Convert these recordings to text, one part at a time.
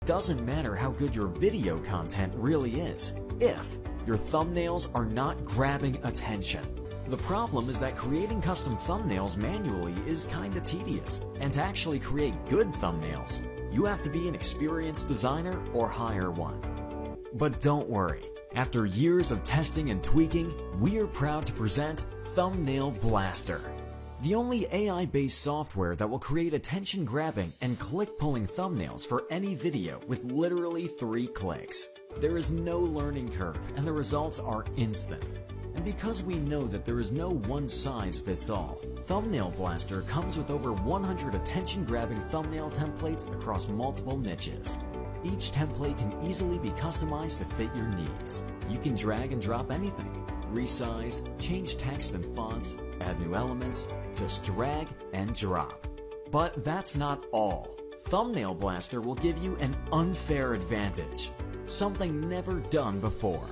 doesn't matter how good your video content really is, if your thumbnails are not grabbing attention. The problem is that creating custom thumbnails manually is kinda tedious, and to actually create good thumbnails, you have to be an experienced designer or hire one. But don't worry, after years of testing and tweaking, we are proud to present Thumbnail Blaster, the only AI-based software that will create attention-grabbing and click-pulling thumbnails for any video with literally 3 clicks. There is no learning curve, and the results are instant. And because we know that there is no one-size-fits-all, Thumbnail Blaster comes with over 100 attention-grabbing thumbnail templates across multiple niches. Each template can easily be customized to fit your needs. You can drag and drop anything, resize, change text and fonts, add new elements, just drag and drop. But that's not all. Thumbnail Blaster will give you an unfair advantage, something never done before.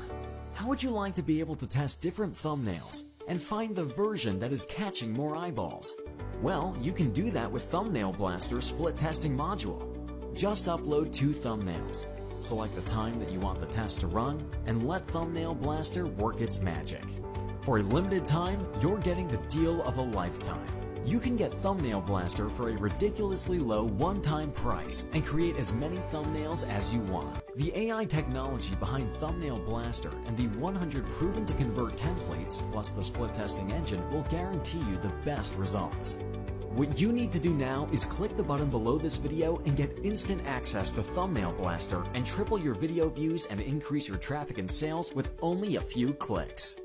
How would you like to be able to test different thumbnails and find the version that is catching more eyeballs? Well, you can do that with Thumbnail Blaster's split testing module. Just upload 2 thumbnails, select the time that you want the test to run, and let Thumbnail Blaster work its magic. For a limited time, you're getting the deal of a lifetime. You can get Thumbnail Blaster for a ridiculously low one-time price and create as many thumbnails as you want. The AI technology behind Thumbnail Blaster and the 100 proven to convert templates plus the split testing engine will guarantee you the best results. What you need to do now is click the button below this video and get instant access to Thumbnail Blaster and triple your video views and increase your traffic and sales with only a few clicks.